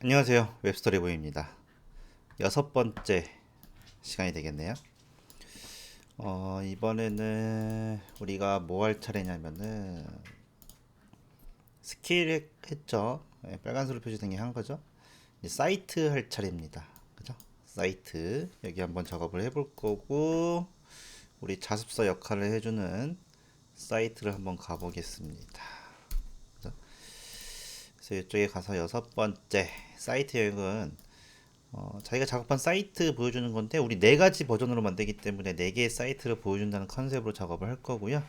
안녕하세요. 웹스토리보입니다. 여섯 번째 시간이 되겠네요. 이번에는 우리가 뭐 할 차례냐면은 스킬 했죠. 네, 빨간색으로 표시된 게 한 거죠. 이제 사이트 할 차례입니다. 그죠? 사이트 여기 한번 작업을 해볼 거고 우리 자습서 역할을 해주는 사이트를 한번 가보겠습니다. 그죠? 그래서 이쪽에 가서 여섯 번째 사이트 여행은 자기가 작업한 사이트 보여주는 건데 우리 네 가지 버전으로 만들기 때문에 네 개의 사이트를 보여준다는 컨셉으로 작업을 할 거고요.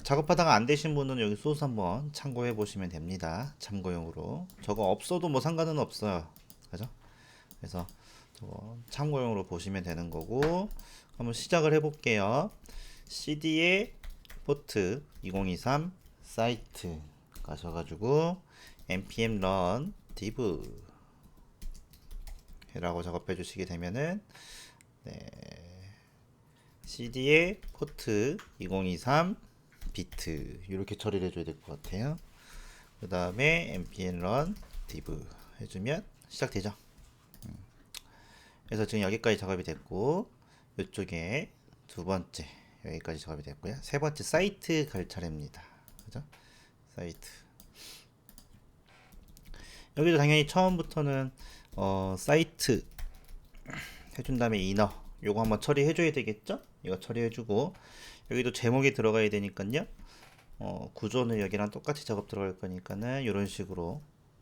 작업하다가 안 되신 분은 여기 소스 한번 참고해 보시면 됩니다. 참고용으로. 저거 없어도 뭐 상관은 없어요. 그죠? 그래서 저거 참고용으로 보시면 되는 거고 한번 시작을 해 볼게요. CD에 포트 2023 사이트 가셔가지고 npm run div 라고 작업해 주시게 되면은 네, CD에 포트 2023 비트 이렇게 처리를 해줘야 될 것 같아요. 그 다음에 npm run div 해주면 시작되죠. 그래서 지금 여기까지 작업이 됐고 이쪽에 두 번째 여기까지 작업이 됐고요. 세 번째 사이트 갈 차례입니다. 그죠? 사이트 여기도 당연히 처음부터는 사이트 해준 다음에 이너 요거 한번 처리해 줘야 되겠죠? 이거 처리해 주고 여기도 제목이 들어가야 되니까요. 구조는 여기랑 똑같이 작업 들어갈 거니까는 이런 식으로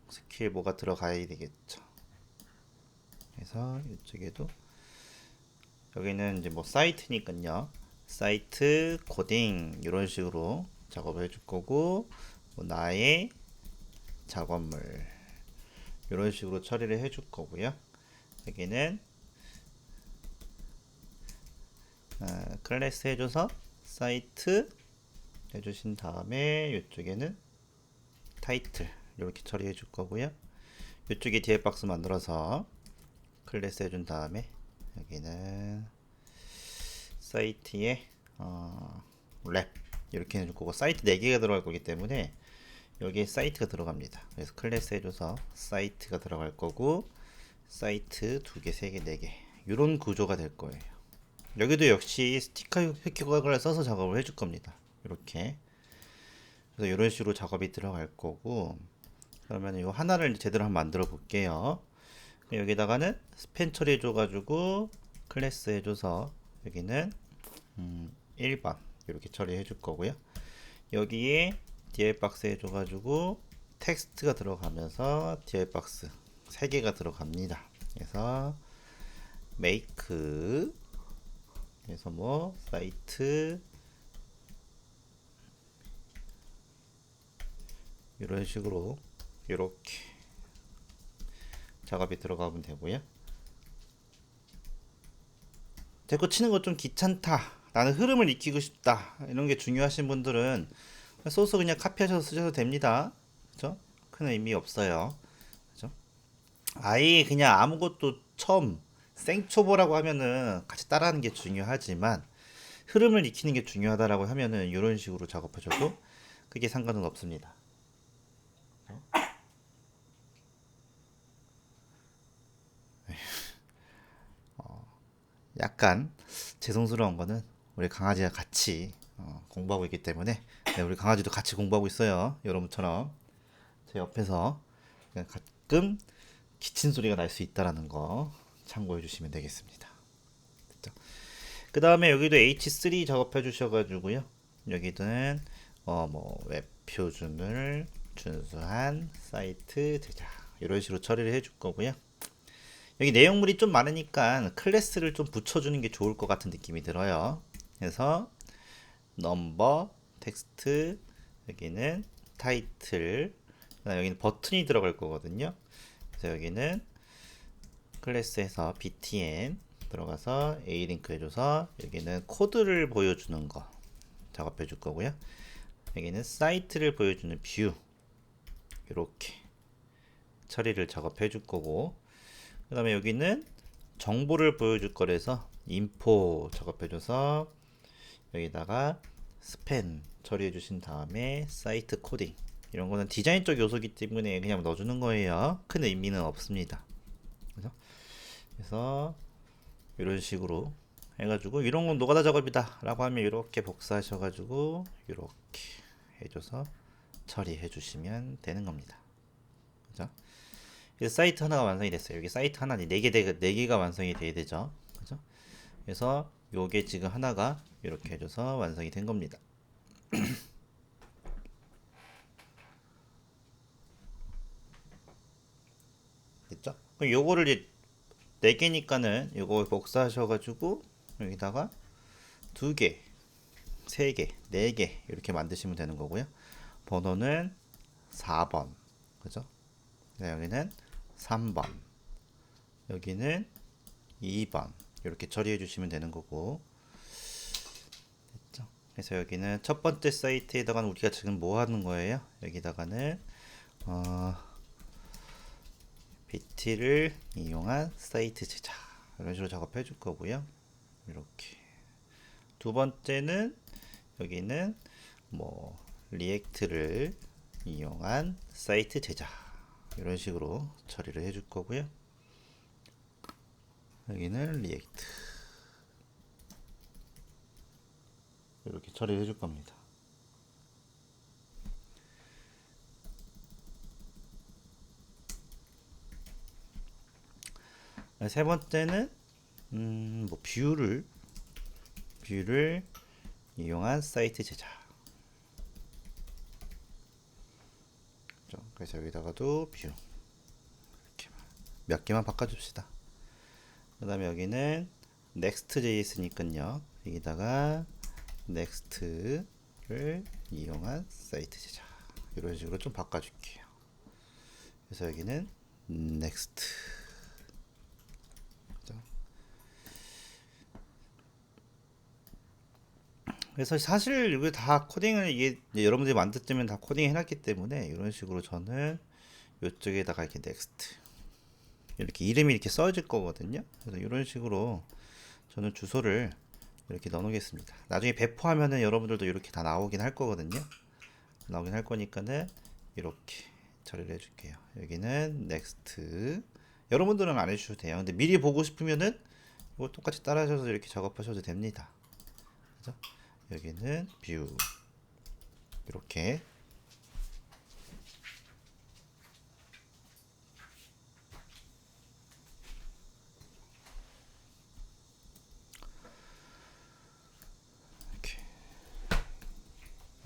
스킬 뭐가 들어가야 되겠죠. 그래서 이쪽에도 여기는 이제 뭐 사이트니까요. 사이트 코딩 이런 식으로 작업을 해줄 거고 뭐 나의 작업물 이런 식으로 처리를 해줄 거고요. 여기는 클래스 해줘서 사이트 해주신 다음에 이쪽에는 타이틀 이렇게 처리해 줄 거고요. 이쪽에 디에 박스 만들어서 클래스 해준 다음에 여기는 사이트에 랩 이렇게 해줄 거고 사이트 4개가 들어갈 거기 때문에 여기에 사이트가 들어갑니다. 그래서 클래스 해줘서 사이트가 들어갈 거고 사이트 2개, 3개, 4개 이런 구조가 될 거예요. 여기도 역시 스티커 표기각을 써서 작업을 해줄 겁니다. 이렇게 그래서 이런 식으로 작업이 들어갈 거고 그러면 이 하나를 제대로 한번 만들어 볼게요. 여기다가는 스팬 처리해 줘가지고 클래스 해줘서 여기는 1번 이렇게 처리해 줄 거고요. 여기에 DL 박스 해줘가지고 텍스트가 들어가면서 DL 박스 3개가 들어갑니다. 그래서 make 그래서 뭐 사이트 이런 식으로 이렇게 작업이 들어가면 되고요. 제거 치는 거 좀 귀찮다. 나는 흐름을 익히고 싶다. 이런 게 중요하신 분들은 소스 그냥 카피하셔서 쓰셔도 됩니다. 그죠? 큰 의미 없어요. 그죠? 아예 그냥 아무것도 처음 생초보라고 하면은 같이 따라하는 게 중요하지만 흐름을 익히는 게 중요하다라고 하면은 이런 식으로 작업하셔도 그게 상관은 없습니다. 약간 죄송스러운 거는 우리 강아지가 같이 공부하고 있기 때문에 네, 우리 강아지도 같이 공부하고 있어요. 여러분처럼 제 옆에서 그냥 가끔 기침 소리가 날 수 있다라는 거 참고해 주시면 되겠습니다. 그 다음에 여기도 H3 작업해 주셔가지고요. 여기는 뭐 웹 표준을 준수한 사이트 제작 이런 식으로 처리를 해줄 거고요. 여기 내용물이 좀 많으니까 클래스를 좀 붙여주는 게 좋을 것 같은 느낌이 들어요. 그래서 넘버, 텍스트, 여기는 타이틀, 여기는 버튼이 들어갈 거거든요. 그래서 여기는 클래스에서 btn 들어가서 a 링크 해줘서 여기는 코드를 보여주는 거 작업해 줄 거고요. 여기는 사이트를 보여주는 뷰 이렇게 처리를 작업해 줄 거고 그 다음에 여기는 정보를 보여줄 거라서 인포 작업해줘서 여기다가 스팬 처리해 주신 다음에 사이트 코딩 이런 거는 디자인적 요소이기 때문에 그냥 넣어주는 거예요. 큰 의미는 없습니다. 그죠? 그래서 이런 식으로 해가지고 이런 건 노가다 작업이다 라고 하면 이렇게 복사하셔가지고 이렇게 해줘서 처리해 주시면 되는 겁니다. 그죠? 그래서 사이트 하나가 완성이 됐어요. 여기 사이트 하나 4개가 완성이 돼야 되죠. 그죠? 그래서 요게 지금 하나가 이렇게 해줘서 완성이 된 겁니다. 됐죠? 그럼 요거를 이제 4개니까는 요거 복사하셔가지고 여기다가 2개, 3개, 4개 이렇게 만드시면 되는 거고요. 번호는 4번. 그죠? 여기는 3번. 여기는 2번. 이렇게 처리해 주시면 되는 거고. 됐죠? 그래서 여기는 첫 번째 사이트에다가는 우리가 지금 뭐 하는 거예요? 여기다가는 BT를 이용한 사이트 제작 이런 식으로 작업해 줄 거고요. 이렇게 두 번째는 여기는 뭐 리액트를 이용한 사이트 제작 이런 식으로 처리를 해 줄 거고요. 여기는 리액트 이렇게 처리해 줄 겁니다. 세 번째는 뭐 뷰를 이용한 사이트 제작. 그래서 여기다가도 뷰 이렇게 몇 개만 바꿔줍시다. 그다음에 여기는 next.js니까요. 여기다가 next를 이용한 사이트 제작 이런 식으로 좀 바꿔줄게요. 그래서 여기는 next. 그래서 사실 이거 다 코딩을 이게 여러분들이 만들 때면 다 코딩 해놨기 때문에 이런 식으로 저는 이쪽에다가 이렇게 next 이렇게 이름이 이렇게 써질 거거든요. 그래서 이런 식으로 저는 주소를 이렇게 넣어 놓겠습니다. 나중에 배포하면은 여러분들도 이렇게 다 나오긴 할 거거든요. 나오긴 할 거니까는 이렇게 처리를 해줄게요. 여기는 next. 여러분들은 안 해주셔도 돼요. 근데 미리 보고 싶으면은 이거 똑같이 따라하셔서 이렇게 작업하셔도 됩니다. 그죠? 여기는 뷰 이렇게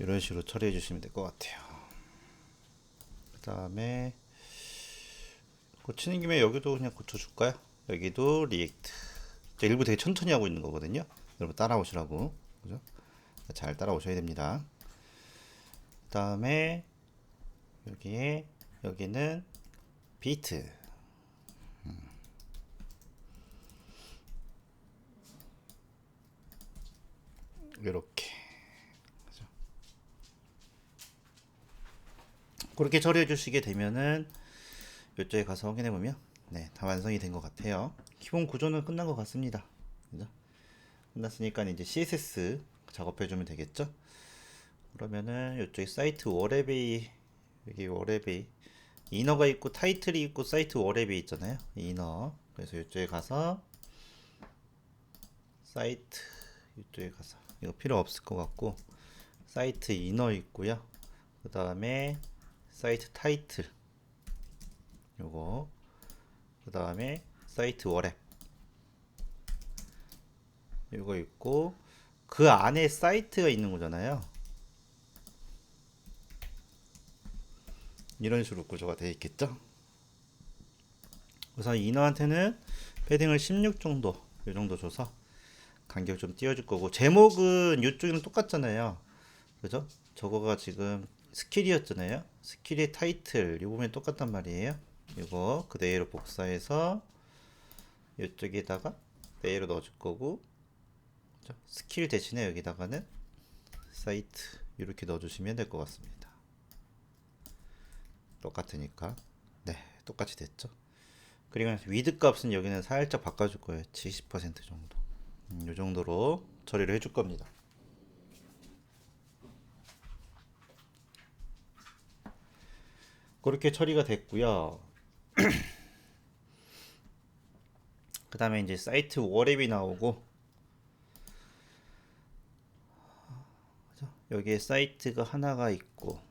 이런 식으로 처리해 주시면 될 것 같아요. 그 다음에 고치는 김에 여기도 그냥 고쳐줄까요? 여기도 리액트. 일부 되게 천천히 하고 있는 거거든요. 여러분 따라오시라고. 그죠? 잘 따라오셔야 됩니다. 그 다음에 여기는 비트. 이렇게 그렇게 처리해 주시게 되면은 이쪽에 가서 확인해 보면 네, 다 완성이 된 것 같아요. 기본 구조는 끝난 것 같습니다. 그죠? 끝났으니까 이제 CSS 작업해 주면 되겠죠? 그러면은 이쪽에 사이트 워랩이 여기 워랩이 이너가 있고 타이틀이 있고 사이트 워랩이 있잖아요. 이너. 그래서 이쪽에 가서 사이트 이쪽에 가서 이거 필요 없을 것 같고 사이트 이너 있고요. 그 다음에 사이트 타이틀 요거 그 다음에 사이트 워랩 요거 있고 그 안에 사이트가 있는 거잖아요. 이런 식으로 구조가 되어 있겠죠. 우선 이너한테는 패딩을 16 정도 이 정도 줘서 간격 좀 띄워줄 거고 제목은 이쪽이랑 똑같잖아요. 그죠? 저거가 지금 스킬이었잖아요. 스킬의 타이틀 이 부분이 똑같단 말이에요. 이거 그대로 복사해서 이쪽에다가 그대로 넣어줄 거고 그죠? 스킬 대신에 여기다가는 사이트 이렇게 넣어주시면 될 것 같습니다. 똑같으니까 네 똑같이 됐죠. 그리고 위드 값은 여기는 살짝 바꿔줄 거예요. 70% 정도 이 정도로 처리를 해줄 겁니다. 그렇게 처리가 됐고요. 그 다음에 이제 사이트 워랩이 나오고, 여기에 사이트가 하나가 있고,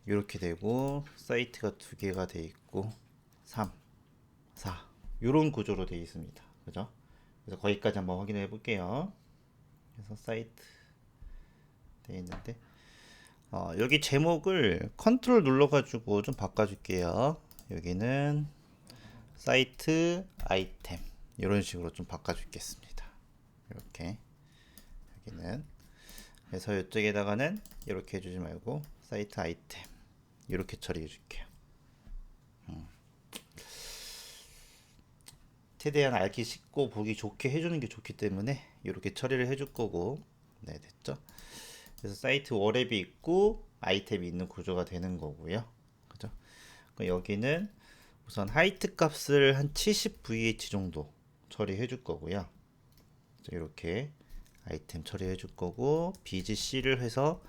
이렇게 되고, 사이트가 두 개가 돼 있고, 3, 4 이런 구조로 되어 있습니다. 그죠? 그래서 거기까지 한번 확인해 볼게요. 그래서 사이트 되어 있는데, 여기 제목을 컨트롤 눌러가지고 좀 바꿔줄게요. 여기는 사이트 아이템 이런 식으로 좀 바꿔주겠습니다. 이렇게 여기는 그래서 이쪽에다가는 이렇게 해주지 말고 사이트 아이템 이렇게 처리해 줄게요. 최대한 알기 쉽고 보기 좋게 해주는 게 좋기 때문에 이렇게 처리를 해줄 거고, 네, 됐죠? 그래서 사이트 워랩이 있고 아이템이 있는 구조가 되는 거고요. 그죠? 여기는 우선 하이트 값을 한 70VH 정도 처리해 줄 거고요. 이렇게 아이템 처리해 줄 거고, BGC를 해서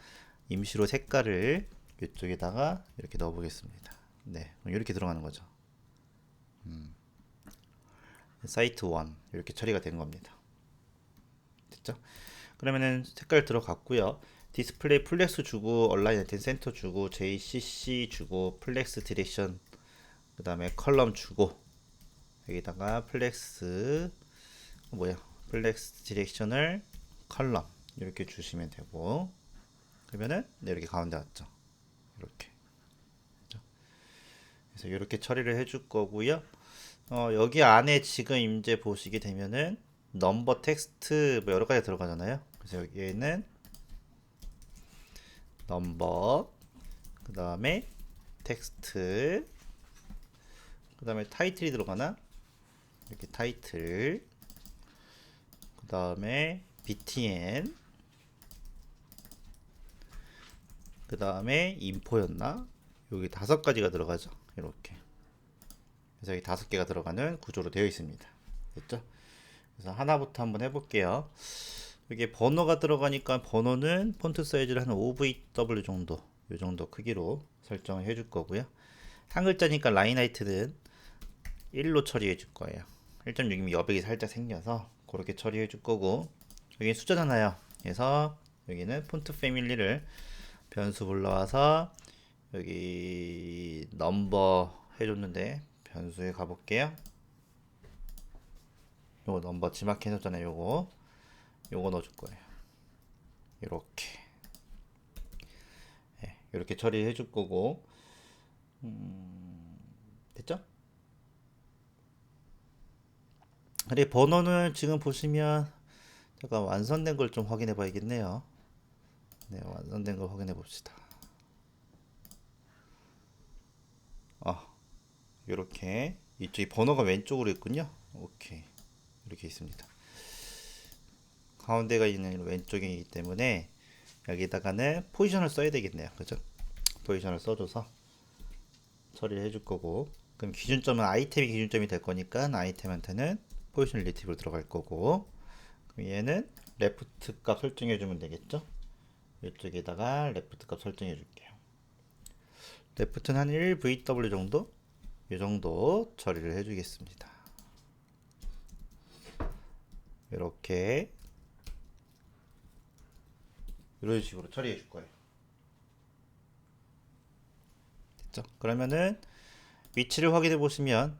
임시로 색깔을 이쪽에다가 이렇게 넣어 보겠습니다. 네, 이렇게 들어가는 거죠. 사이트 1 이렇게 처리가 된 겁니다. 됐죠? 그러면은 색깔 들어갔고요. 디스플레이 플렉스 주고, 얼라인 아이템 센터 주고, JCC 주고, 플렉스 디렉션, 그 다음에 컬럼 주고, 여기다가 플렉스 플렉스 디렉셔널 컬럼 이렇게 주시면 되고, 그러면은 네, 이렇게 가운데 왔죠. 이렇게. 그죠? 그래서 이렇게 처리를 해줄 거고요. 여기 안에 지금 이제 보시게 되면은 넘버 텍스트 뭐 여러 가지 들어가잖아요. 그래서 여기에는 넘버, 그 다음에 텍스트, 그 다음에 타이틀이 들어가나? 이렇게 타이틀, 그 다음에 btn, 그 다음에 인포였나? 여기 5가지가 들어가죠. 이렇게. 그래서 여기 5개가 들어가는 구조로 되어 있습니다. 됐죠? 그래서 하나부터 한번 해볼게요. 여기 번호가 들어가니까 번호는 폰트 사이즈를 한 5VW 정도, 이 정도 크기로 설정을 해줄 거고요. 한 글자니까 라인 하이트는 1로 처리해 줄 거예요. 1.6이면 여백이 살짝 생겨서 그렇게 처리해 줄 거고, 여기 숫자잖아요. 그래서 여기는 폰트 패밀리를 변수 불러와서 여기 넘버 해줬는데 변수에 가볼게요. 요거 넘버 지마키 해줬잖아요. 요거 넣어줄 거예요. 이렇게 네, 이렇게 처리해 줄 거고, 됐죠? 그리고 번호는 지금 보시면 잠깐 완성된 걸 좀 확인해 봐야겠네요. 네, 완성된 걸 확인해 봅시다. 이렇게 이쪽이 번호가 왼쪽으로 있군요. 오케이, 이렇게 있습니다. 가운데가 있는 왼쪽이기 때문에 여기다가는 포지션을 써야 되겠네요. 그죠? 포지션을 써줘서 처리를 해줄 거고, 그럼 기준점은 아이템이 기준점이 될 거니까 아이템한테는 포지션 릴레이티브로 들어갈 거고, 그럼 얘는 레프트 값 설정해 주면 되겠죠? 이쪽에다가 레프트 값 설정해 줄게요. 레프트는 한 1VW 정도? 이 정도 처리를 해주겠습니다. 이렇게 이런 식으로 처리해 줄 거예요. 됐죠? 그러면은 위치를 확인해 보시면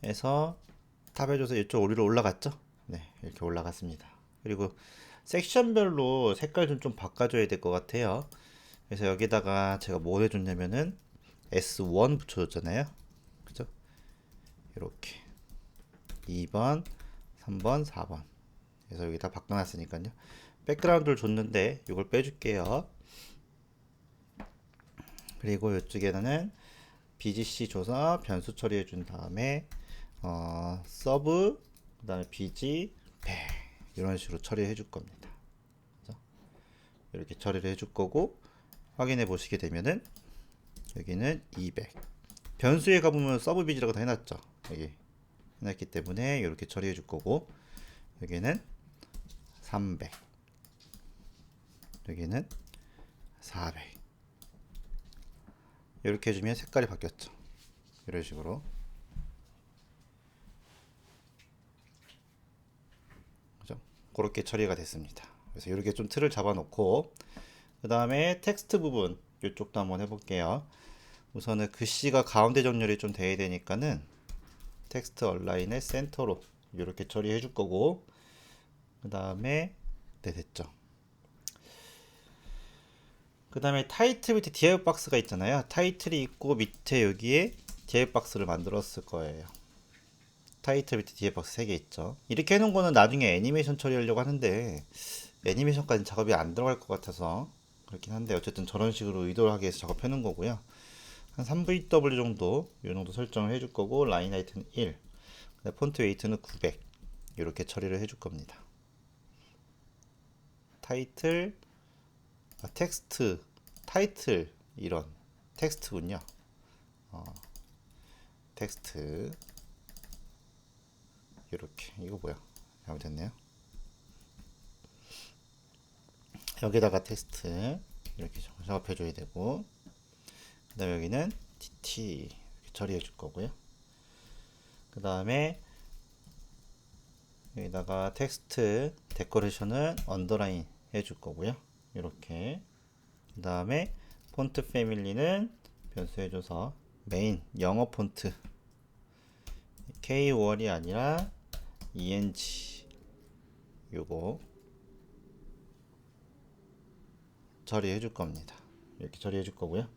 해서 탑해줘서 이쪽 위로 올라갔죠? 네, 이렇게 올라갔습니다. 그리고 섹션별로 색깔 좀 바꿔줘야 될 것 같아요. 그래서 여기다가 제가 뭐 해줬냐면은 S1 붙여줬잖아요. 그죠? 이렇게 2번, 3번, 4번. 그래서 여기다 바꿔놨으니까요. 백그라운드를 줬는데 이걸 빼줄게요. 그리고 이쪽에는 BGC 줘서 변수 처리해 준 다음에 서브, 그 다음에 BG, 배 이런 식으로 처리해 줄 겁니다. 그래서 이렇게 처리를 해 줄 거고, 확인해 보시게 되면은 여기는 200, 변수에 가보면 서브 BG라고 다 해놨죠. 여기 해놨기 때문에 이렇게 처리해 줄 거고, 여기는 300, 여기는 400 이렇게 해주면 색깔이 바뀌었죠. 이런 식으로. 그죠? 그렇게 처리가 됐습니다. 그래서 이렇게 좀 틀을 잡아놓고 그 다음에 텍스트 부분 이쪽도 한번 해볼게요. 우선은 글씨가 가운데 정렬이 좀 돼야 되니까는 텍스트 얼라인의 센터로 이렇게 처리해 줄 거고 그 다음에 네 됐죠. 그 다음에 타이틀 밑에 디아이브 박스가 있잖아요. 타이틀이 있고 밑에 여기에 디아이브 박스를 만들었을 거예요. 타이틀 밑에 디아이브 박스 3개 있죠. 이렇게 해놓은 거는 나중에 애니메이션 처리하려고 하는데 애니메이션까지 작업이 안 들어갈 것 같아서 그렇긴 한데 어쨌든 저런 식으로 의도하게 해서 작업해 놓은 거고요. 한 3VW 정도 이 정도 설정을 해줄 거고 라인 하이트는 1, 폰트 웨이트는 900 이렇게 처리를 해줄 겁니다. 타이틀, 텍스트, 타이틀 이런 텍스트군요. 텍스트 이렇게 이거 뭐야? 잘못했네요. 여기다가 텍스트 이렇게 작업해 줘야 되고 그 다음에 여기는 TT 이렇게 처리해 줄 거고요. 그 다음에 여기다가 텍스트 데코레이션을 언더라인 해 줄 거고요. 이렇게 그 다음에 폰트 패밀리는 변수해줘서 메인 영어 폰트 K5월이 아니라 ENG 요거 처리해 줄 겁니다. 이렇게 처리해 줄 거고요.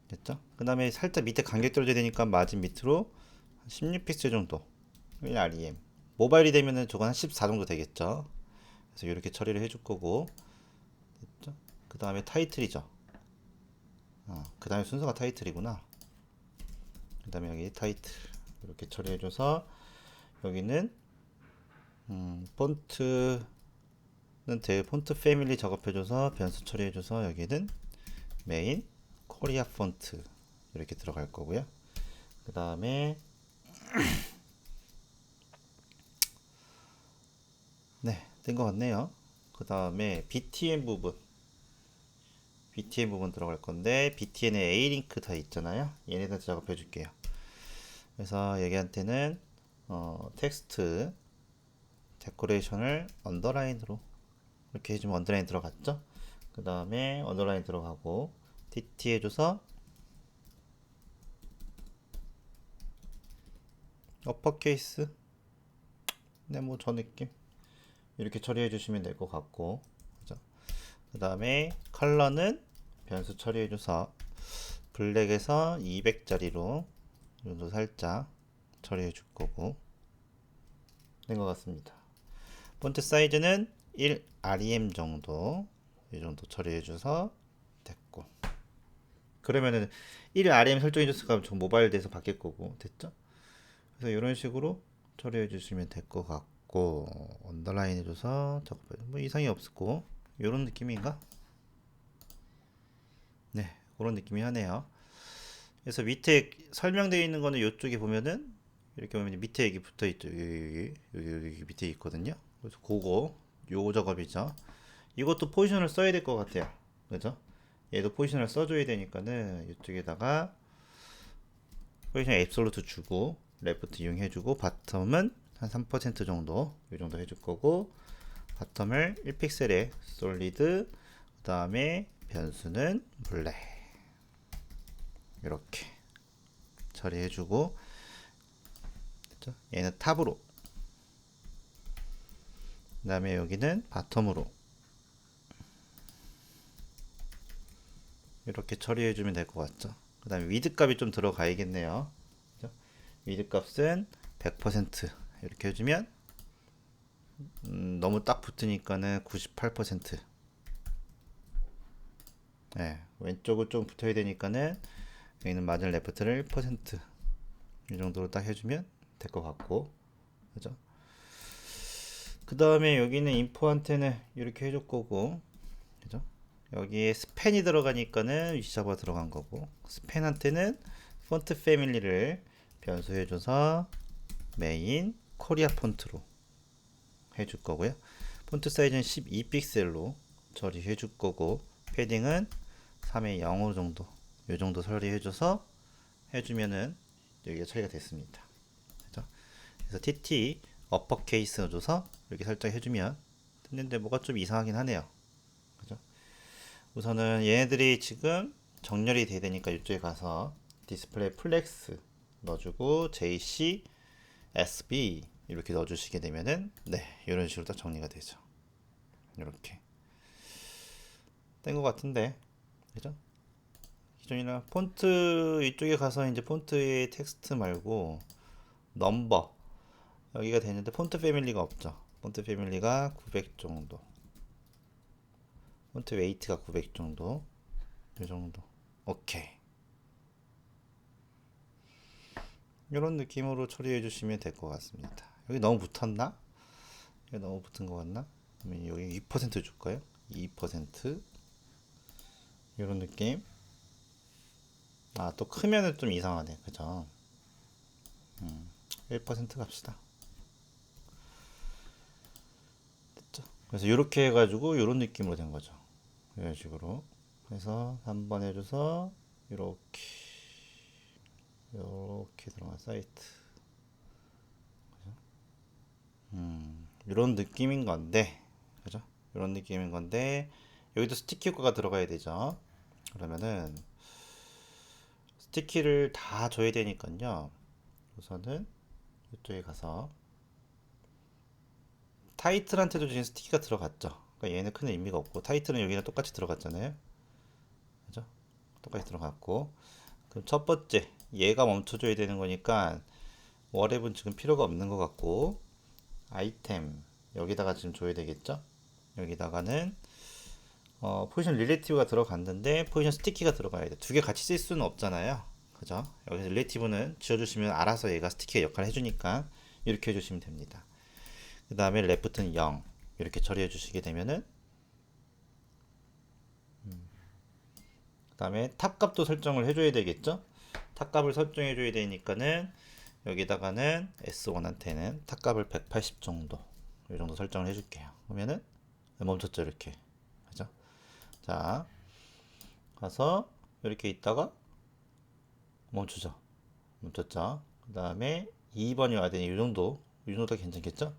됐죠? 그 다음에 살짝 밑에 간격 떨어져야 되니까 마진 밑으로 16픽셀 정도 REM 모바일이 되면은 저건 한 14 정도 되겠죠. 그래서 이렇게 처리를 해줄 거고 됐죠? 그 다음에 타이틀이죠. 그 다음에 순서가 타이틀이구나. 그 다음에 여기 타이틀 이렇게 처리해줘서 여기는 폰트는 폰트 패밀리 작업해줘서 변수 처리해줘서 여기는 메인 코리아 폰트 이렇게 들어갈 거고요. 그 다음에 네, 된 것 같네요. 그 다음에 BTN 부분 들어갈 건데 BTN에 A링크 다 있잖아요. 얘네들 작업해 줄게요. 그래서 여기한테는 텍스트 데코레이션을 언더라인으로 이렇게 해주면 언더라인 들어갔죠. 그 다음에 언더라인 들어가고 TT 해줘서 어퍼케이스 네, 뭐 저 느낌 이렇게 처리해 주시면 될 것 같고 그 다음에 컬러는 변수 처리해줘서 블랙에서 200짜리로 이 정도 살짝 처리해 줄 거고 된 것 같습니다. 폰트 사이즈는 1 REM 정도 이 정도 처리해 줘서 됐고 그러면은 1 REM 설정해 줬으니까 저 모바일 돼서 바뀔 거고 됐죠? 그래서 이런 식으로 처리해 주시면 될 것 같고 언더라인 해줘서 작업해 뭐 이상이 없었고 이런 느낌인가? 네, 그런 느낌이 하네요. 그래서 밑에 설명되어 있는 거는 이쪽에 보면은 이렇게 보면 밑에 여기 붙어 있죠. 여기 밑에 있거든요. 그래서 그거 요 작업이죠. 이것도 포지션을 써야 될 것 같아요. 그죠? 얘도 포지션을 써줘야 되니까는 이쪽에다가 포지션 앱솔루트 주고 레프트 이용해주고 바텀은 한 3% 정도 이 정도 해줄 거고 바텀을 1픽셀에 솔리드 그 다음에 변수는 블랙 이렇게 처리해주고 그렇죠? 얘는 탑으로 그 다음에 여기는 바텀으로 이렇게 처리해주면 될 것 같죠. 그 다음에 위드 값이 좀 들어가야겠네요. 그렇죠? 위드 값은 100% 이렇게 해주면 너무 딱 붙으니까는 98% 네, 왼쪽을 좀 붙어야 되니까는 여기는 마진 레프트를 1%이 정도로 딱 해주면 될 것 같고 그죠? 그 다음에 여기는 인포한테는 이렇게 해줄 거고 그죠? 여기에 스팬이 들어가니까는 위치잡아 들어간 거고 스팬한테는 폰트 패밀리를 변수해줘서 메인 코리아 폰트로 해줄 거고요. 폰트 사이즈는 12픽셀로 처리해 줄 거고 패딩은 3의 0 정도, 요 정도 처리해줘서 해주면은 여기가 처리가 됐습니다. 그죠? 그래서 TT 어퍼케이스 넣어줘서 이렇게 살짝 해주면 됐는데 뭐가 좀 이상하긴 하네요. 그죠? 우선은 얘네들이 지금 정렬이 돼야 되니까 이쪽에 가서 디스플레이 플렉스 넣어주고 JC SB 이렇게 넣어주시게 되면은 네 이런 식으로 딱 정리가 되죠. 이렇게 된 것 같은데 그죠? 기존이나 폰트 이쪽에 가서 이제 폰트의 텍스트 말고 넘버 여기가 되는데 폰트 패밀리가 없죠. 폰트 패밀리가 900 정도, 폰트 웨이트가 900 정도, 이 정도. 오케이. 이런 느낌으로 처리해 주시면 될 것 같습니다. 여기 너무 붙었나? 여기 너무 붙은 것 같나? 그러면 여기 2% 줄까요? 2% 이런 느낌. 아, 또 크면은 좀 이상하네. 그죠? 1% 갑시다. 됐죠? 그래서 이렇게 해가지고 이런 느낌으로 된 거죠. 이런 식으로. 그래서 한번 해줘서 이렇게 이렇게 들어간 사이트. 이런 느낌인 건데, 그죠? 이런 느낌인 건데 여기도 스티키 효과가 들어가야 되죠. 그러면은 스티키를 다 줘야 되니까요. 우선은 이쪽에 가서 타이틀한테도 지금 스티키가 들어갔죠. 그러니까 얘는 큰 의미가 없고 타이틀은 여기랑 똑같이 들어갔잖아요. 그죠? 똑같이 들어갔고 그럼 첫 번째 얘가 멈춰줘야 되는 거니까 워랩은 지금 필요가 없는 것 같고 아이템 여기다가 지금 줘야 되겠죠? 여기다가는 포지션 릴레이티브가 들어갔는데 포지션 스티키가 들어가야 돼. 두 개 같이 쓸 수는 없잖아요. 그죠? 여기서 릴레이티브는 지워주시면 알아서 얘가 스티키의 역할을 해주니까 이렇게 해주시면 됩니다. 그 다음에 레프트는 0 이렇게 처리해 주시게 되면은 그 다음에 탑 값도 설정을 해줘야 되겠죠? 탑 값을 설정해 줘야 되니까는 여기다가는 S1한테는 탑 값을 180 정도 이 정도 설정을 해줄게요. 그러면은 멈췄죠 이렇게. 그죠? 자 가서 이렇게 있다가 멈추죠. 멈췄죠. 그 다음에 2번이 와야 되니 이 정도 괜찮겠죠?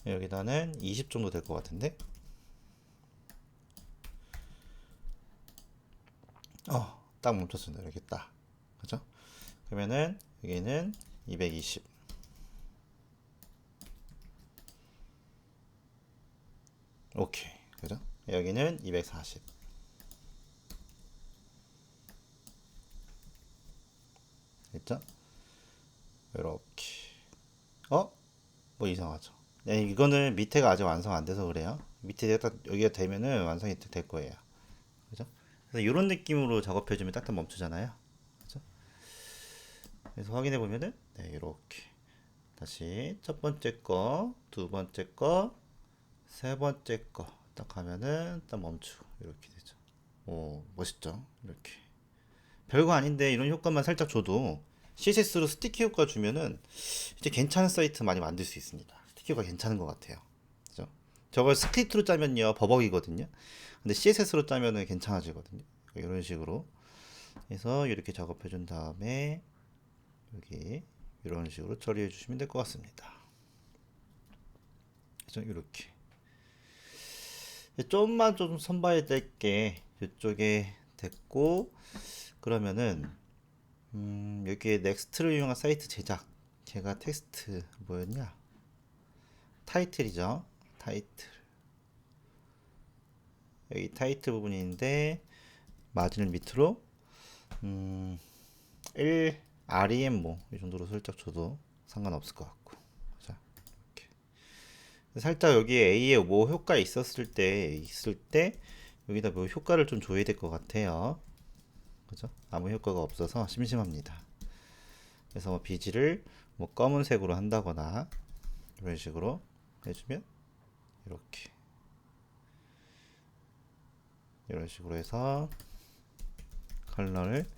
여기다는 20 정도 될 것 같은데 딱 멈췄습니다. 이렇게 딱 그죠? 그러면은 여기는 220 오케이 그죠? 여기는 240 됐죠? 이렇게 뭐 이상하죠? 네, 이거는 밑에가 아직 완성 안 돼서 그래요. 밑에 딱 여기가 되면은 완성이 될 거예요. 그죠? 그래서 이런 느낌으로 작업해주면 딱딱 멈추잖아요. 그죠? 그래서 확인해 보면은 네, 이렇게 다시 첫 번째 거, 두 번째 거, 세 번째 거 딱 하면은 딱 멈추고 이렇게 되죠. 오, 멋있죠? 이렇게 별거 아닌데 이런 효과만 살짝 줘도 CSS로 스티키 효과 주면은 이제 괜찮은 사이트 많이 만들 수 있습니다. 스티키 효과 괜찮은 것 같아요. 그죠? 저걸 스크립트로 짜면요 버벅이거든요. 근데 CSS로 짜면은 괜찮아지거든요. 이런 식으로 해서 이렇게 작업해 준 다음에 여기 이런 식으로 처리해 주시면 될 것 같습니다. 그죠? 이렇게 좀만 좀 선봐야 될 게 이쪽에 됐고 그러면은 여기에 넥스트를 이용한 사이트 제작 제가 텍스트 뭐였냐 타이틀이죠. 타이틀 여기 타이틀 부분인데 마진을 밑으로 1 REM 뭐 이 정도로 살짝 줘도 상관없을 것 같고 자 이렇게 살짝 여기에 A에 뭐 효과 있을 때 여기다 뭐 효과를 좀 줘야 될 것 같아요. 그죠? 아무 효과가 없어서 심심합니다. 그래서 뭐 BG를 뭐 검은색으로 한다거나 이런 식으로 해주면 이렇게 이런 식으로 해서 컬러를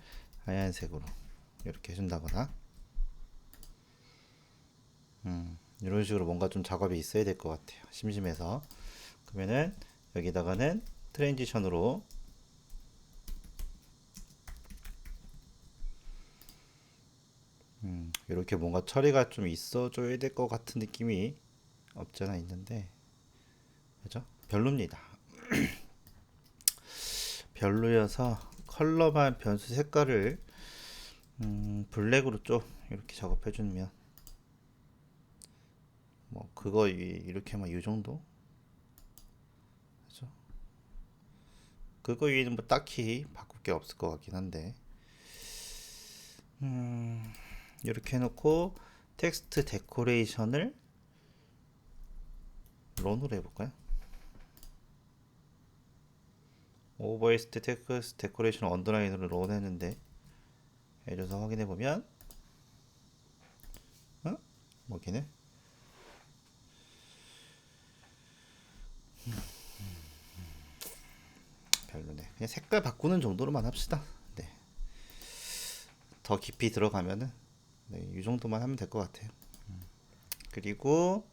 하얀색으로 이렇게 해준다거나 이런 식으로 뭔가 좀 작업이 있어야 될 것 같아요. 심심해서 그러면은 여기다가는 트랜지션으로 이렇게 뭔가 처리가 좀 있어줘야 될 것 같은 느낌이 없잖아 있는데, 그죠? 별로입니다. 별로여서 컬러만 변수 색깔을 블랙으로 좀 이렇게 작업해주면 뭐 그거 이렇게만 이 정도? 그죠? 그거 위에는 뭐 딱히 바꿀 게 없을 것 같긴 한데, 이렇게 해놓고 텍스트 데코레이션을 런으로 해볼까요? 오버웨스트 텍스트 데코레이션 언더라인으로 런 했는데 해줘서 확인해보면 뭐기네? 별로네. 그냥 색깔 바꾸는 정도로만 합시다. 네. 더 깊이 들어가면은 네, 이 정도만 하면 될 것 같아요. 그리고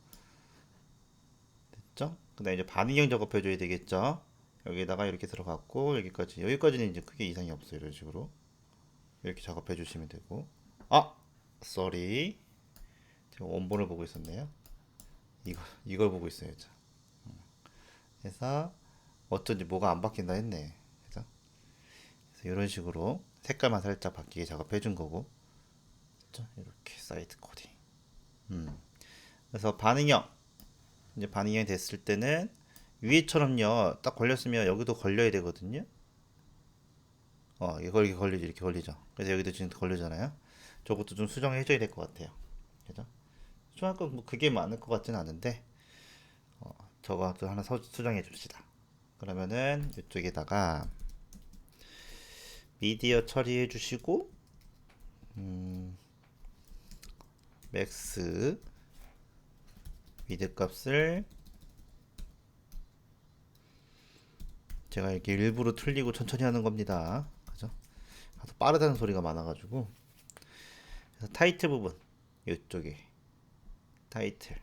됐죠? 그다음 이제 반응형 작업해줘야 되겠죠? 여기다가 이렇게 들어갔고 여기까지는 이제 크게 이상이 없어요. 이런 식으로 이렇게 작업해 주시면 되고, 아, 쏘리, 제가 원본을 보고 있었네요. 이걸 보고 있어야죠. 그래서 어쩐지 뭐가 안 바뀐다 했네. 그죠? 그래서 이런 식으로 색깔만 살짝 바뀌게 작업해 준 거고, 그죠? 이렇게 사이트 코딩. 그래서 반응형, 이제 반응형이 됐을 때는 위에처럼요, 딱 걸렸으면 여기도 걸려야 되거든요. 이렇게 걸리죠, 이렇게 걸리죠. 그래서 여기도 지금 걸리잖아요. 저것도 좀 수정해 줘야 될 것 같아요. 그죠? 수정할 건뭐 그게 많을 것 같지는 않은데, 저것도 하나 수정해 줍시다. 그러면은 이쪽에다가 미디어 처리해 주시고, 맥스 위드 값을 제가 이렇게 일부러 틀리고 천천히 하는 겁니다. 그죠? 아주 빠르다는 소리가 많아가지고. 그래서 타이틀 부분, 이쪽에 타이틀,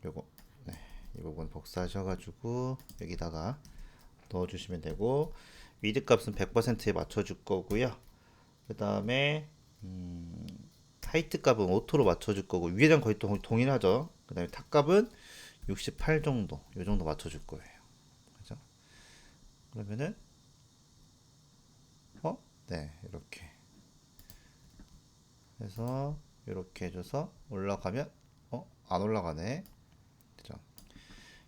요거, 네, 이 부분 복사하셔가지고 여기다가 넣어주시면 되고, 위드 값은 100%에 맞춰줄 거고요. 그 다음에 하이트 값은 오토로 맞춰줄 거고, 위에랑 거의 동일하죠. 그 다음에 탑 값은 68 정도, 요 정도 맞춰줄 거예요. 그죠? 그러면은 네, 이렇게 해서 이렇게 해줘서 올라가면 안 올라가네. 그죠?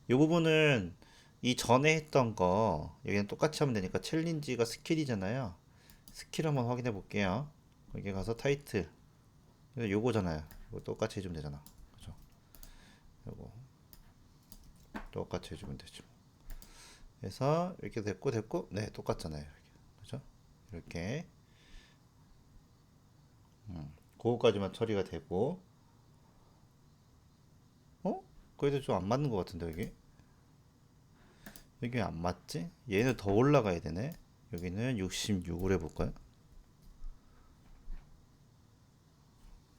이 부분은 이 전에 했던 거 여기는 똑같이 하면 되니까, 챌린지가 스킬이잖아요. 스킬 한번 확인해 볼게요. 여기 가서 타이틀, 요거잖아요. 이거 똑같이 해주면 되잖아. 그죠? 요거 똑같이 해주면 되죠. 그래서 이렇게 됐고, 네, 똑같잖아요. 이렇게. 그죠? 이렇게 그거까지만 처리가 되고, 어? 그래도 좀 안 맞는 것 같은데 여기 왜 안 맞지? 얘는 더 올라가야 되네. 여기는 66을 해볼까요?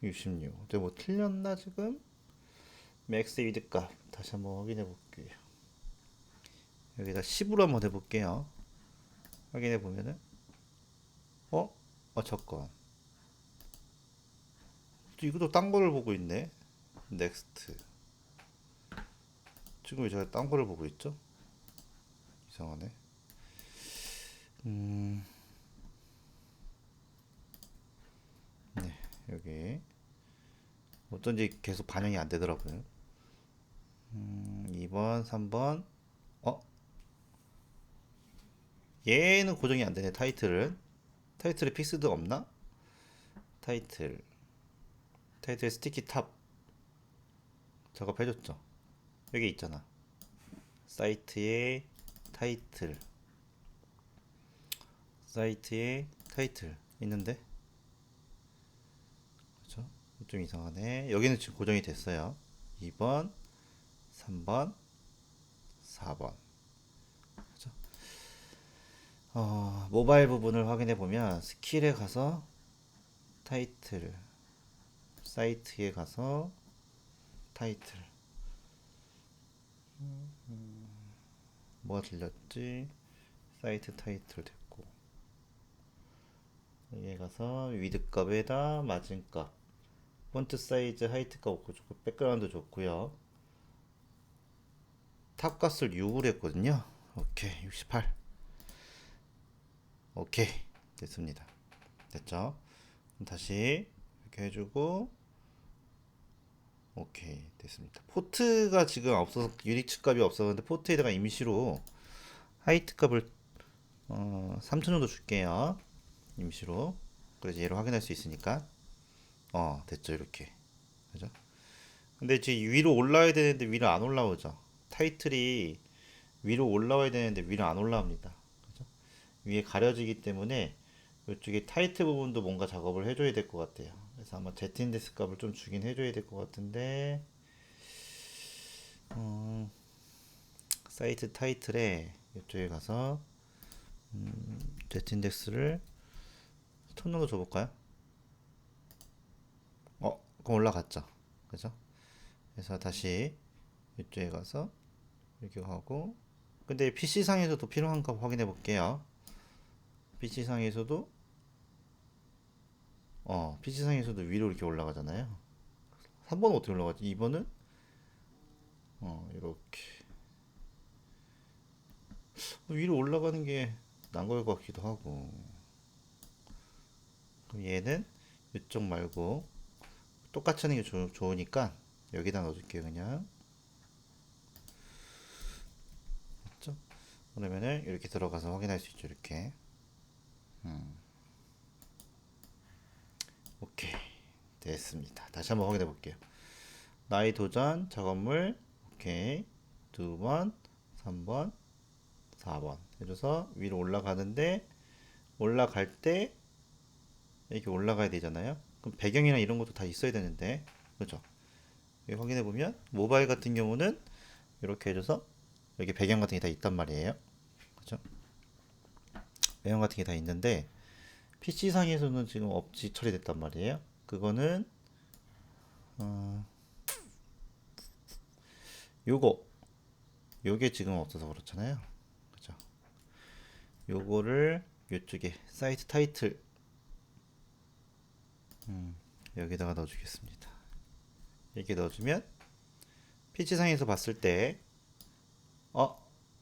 66. 근데 뭐 틀렸나 지금? 맥스 위드 값 다시 한번 확인해 볼게요. 여기다 10으로 한번 해볼게요. 확인해 보면은 어? 잠깐. 또 이것도 딴 거를 보고 있네. 넥스트. 지금 왜 제가 딴 거를 보고 있죠? 이상하네. 네, 여기 어쩐지 계속 반영이 안 되더라고요. 2번, 3번. 어? 얘는 고정이 안 되네. 타이틀에 픽스드 없나? 타이틀. 타이틀 스티키 탑 작업해줬죠. 여기 있잖아. 사이트의 타이틀. 사이트의 타이틀 있는데, 그렇죠? 좀 이상하네. 여기는 지금 고정이 됐어요. 2번, 3번, 4번. 그렇죠? 모바일 부분을 확인해 보면 스킬에 가서 타이틀, 사이트에 가서 타이틀. 뭐가 들렸지? 사이트 타이틀 됐고, 여기에 가서 위드 값에다 마진 값. 폰트 사이즈 하이트가 없고 좋고 백그라운드 좋고요. 탑 값을 6으로 했거든요. 오케이 68. 오케이 됐습니다. 됐죠? 다시 이렇게 해주고 오케이 됐습니다. 포트가 지금 없어서 유니츠 값이 없었는데 포트에다가 임시로 하이트 값을 3000 정도 줄게요. 임시로. 그래서 얘를 확인할 수 있으니까 됐죠 이렇게. 그죠? 근데 지금 위로 올라와야 되는데 위로 안 올라오죠. 타이틀이 위로 올라와야 되는데 위로 안 올라옵니다. 그죠? 위에 가려지기 때문에 이쪽에 타이트 부분도 뭔가 작업을 해줘야 될 것 같아요. 그래서 아마 Z인덱스 값을 좀 주긴 해줘야 될 것 같은데 사이트 타이틀에 이쪽에 가서 Z인덱스를 1000 정도 줘볼까요? 그럼 올라갔죠. 그죠? 그래서 다시 이쪽에 가서 이렇게 하고 근데 PC상에서도 필요한가 확인해 볼게요. PC상에서도 PC상에서도 위로 이렇게 올라가잖아요. 3번은 어떻게 올라가지? 2번은 이렇게 위로 올라가는 게 난 걸 것 같기도 하고. 그럼 얘는 이쪽 말고 똑같이 하는 게 좋으니까 여기다 넣어줄게요 그냥. 맞죠? 그러면은 이렇게 들어가서 확인할 수 있죠 이렇게. 오케이 됐습니다. 다시 한번 확인해 볼게요. 나의 도전 작업물 오케이 2번 3번 4번 해줘서 위로 올라가는데 올라갈 때 이렇게 올라가야 되잖아요. 그럼 배경이나 이런 것도 다 있어야 되는데 그죠? 여기 확인해 보면 모바일 같은 경우는 이렇게 해줘서 여기 배경 같은 게 다 있단 말이에요. 그죠? 배경 같은 게 다 있는데 PC상에서는 지금 없지 처리됐단 말이에요. 그거는 요거 요게 지금 없어서 그렇잖아요. 그죠? 요거를 요쪽에 사이트 타이틀 여기다가 넣어주겠습니다. 이렇게 넣어주면 PC상에서 봤을 때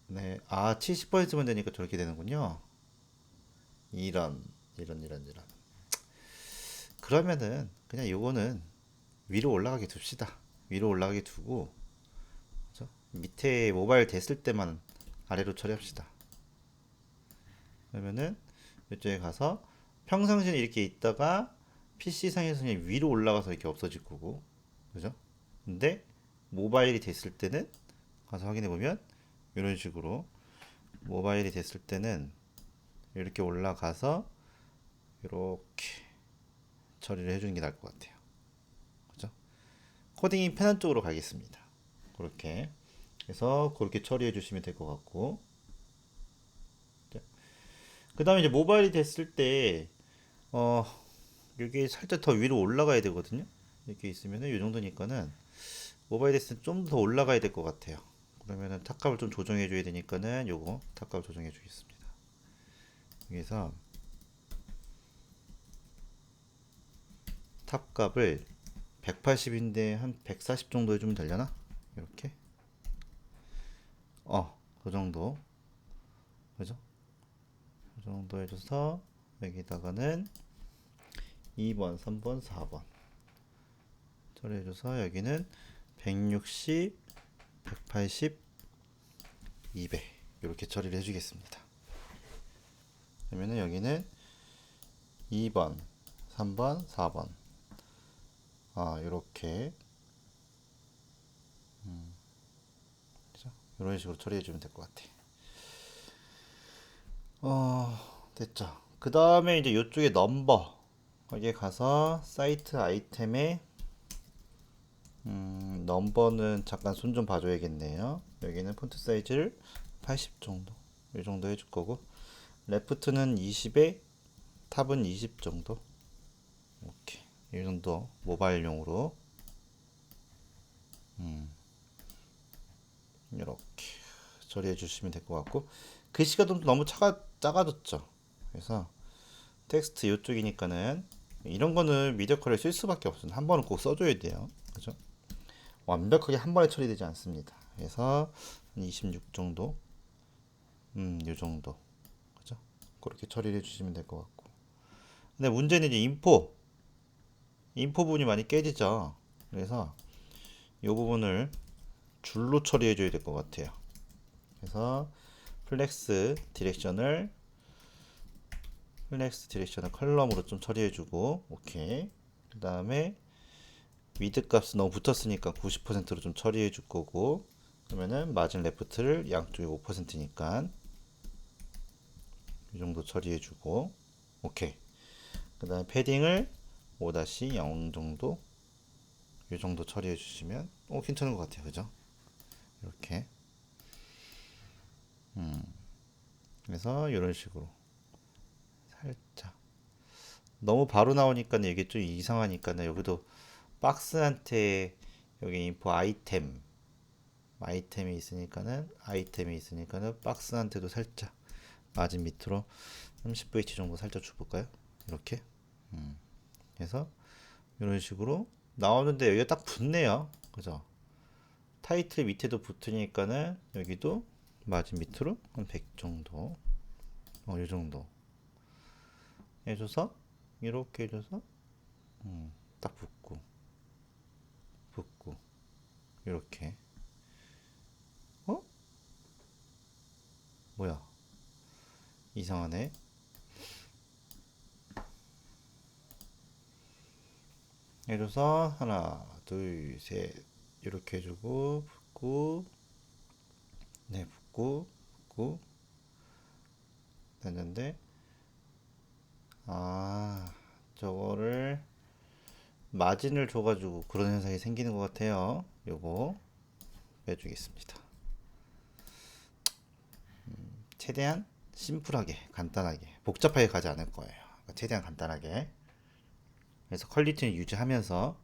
네, 70%만 되니까 저렇게 되는군요. 이런. 그러면은 그냥 요거는 위로 올라가게 둡시다. 위로 올라가게 두고 그죠? 밑에 모바일 됐을 때만 아래로 처리합시다. 그러면은 이쪽에 가서 평상시에 이렇게 있다가 PC상에서 그냥 위로 올라가서 이렇게 없어질 거고 그죠? 근데 모바일이 됐을 때는 가서 확인해 보면 이런 식으로 모바일이 됐을 때는 이렇게 올라가서 이렇게 처리를 해주는 게 나을 것 같아요. 그죠? 코딩이 편한 쪽으로 가겠습니다. 그렇게 그래서 그렇게 처리해 주시면 될 것 같고 그 다음에 이제 모바일이 됐을 때 어, 여기 살짝 더 위로 올라가야 되거든요. 이렇게 있으면은 이 정도니까는 모바일 됐을 때 좀 더 올라가야 될 것 같아요. 그러면은 탑값을 좀 조정해 줘야 되니까는 요거 탑값 조정해 주겠습니다. 여기서 탑값을 180인데 한 140 정도 해주면 되려나? 이렇게 그 정도 그죠? 그 정도 해줘서 여기다가는 2번 3번 4번 처리해줘서 여기는 160 180 200 이렇게 처리를 해주겠습니다. 그러면은 여기는 2번 3번 4번 이렇게 이런 식으로 처리해주면 될 것 같아. 됐죠. 그 다음에 이제 이쪽에 넘버 거기에 가서 사이트 아이템에 넘버는 잠깐 손 좀 봐줘야겠네요. 여기는 폰트 사이즈를 80 정도 이 정도 해줄 거고 레프트는 20에 탑은 20 정도 오케이 이 정도 모바일용으로 이렇게 처리해 주시면 될 것 같고 글씨가 좀 너무 작아졌죠. 그래서 텍스트 이쪽이니까는 이런 거는 미디어 컬을 쓸 수밖에 없어요. 한 번은 꼭 써줘야 돼요. 그죠? 완벽하게 한 번에 처리되지 않습니다. 그래서 26 정도, 요 정도, 그죠? 그렇게 처리를 해주시면 될 것 같고. 근데 문제는 이제 인포 부분이 많이 깨지죠. 그래서 이 부분을 줄로 처리해줘야 될 것 같아요. 그래서 플렉스 디렉션을 컬럼으로 좀 처리해주고, 오케이. 그 다음에 위드 값은 너무 붙었으니까 90%로 좀 처리해줄 거고, 그러면은 마진 레프트를 양쪽에 5%니까 이 정도 처리해주고, 오케이. 그 다음에 패딩을 5-0 정도, 이 정도 처리해주시면 괜찮은 것 같아요. 그죠? 이렇게. 그래서 이런 식으로 살짝. 너무 바로 나오니까 이게 좀 이상하니까 여기도 박스한테 여기 인포 아이템이 있으니까는 박스한테도 살짝 마진 밑으로 30VH 정도 살짝 줘볼까요? 이렇게. 그래서 이런 식으로 나오는데 여기가 딱 붙네요. 그죠? 타이틀 밑에도 붙으니까는 여기도 마진 밑으로 한 100 정도, 이 정도 해줘서 이렇게 해줘서 딱 붙고 이렇게. 뭐야? 이상하네. 해줘서 하나, 둘, 셋 이렇게 해주고 붙고, 네, 붙고 됐는데, 저거를 마진을 줘가지고 그런 현상이 생기는 것 같아요. 요거 빼주겠습니다. 최대한 심플하게, 간단하게, 복잡하게 가지 않을 거예요. 그러니까 최대한 간단하게. 그래서 퀄리티는 유지하면서,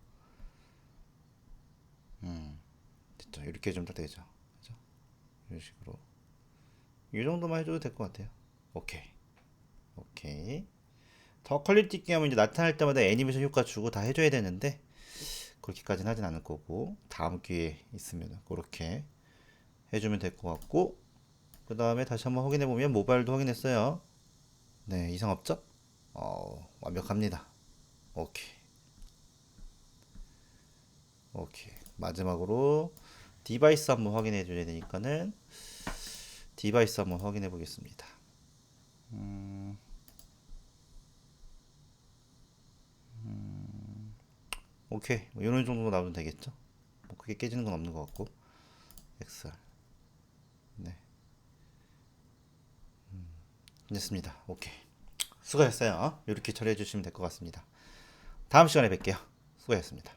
됐죠. 이렇게 좀 더 되죠. 그죠? 이런 식으로. 이 정도만 해줘도 될 것 같아요. 오케이. 오케이. 더 퀄리티 있게 하면 이제 나타날 때마다 애니메이션 효과 주고 다 해줘야 되는데, 그렇게까지는 하진 않을 거고, 다음 기회에 있으면 그렇게 해주면 될 것 같고, 그 다음에 다시 한번 확인해 보면 모바일도 확인했어요. 네, 이상 없죠? 완벽합니다. 오케이. 오케이. 마지막으로 디바이스 한번 확인해 줘야 되니까는 디바이스 한번 확인해 보겠습니다. 오케이. 뭐 이런 정도 나오면 되겠죠? 뭐 크게 깨지는 건 없는 것 같고. XR. 네. 됐습니다. 오케이. 수고하셨어요. 이렇게 처리해 주시면 될 것 같습니다. 다음 시간에 뵐게요. 수고하셨습니다.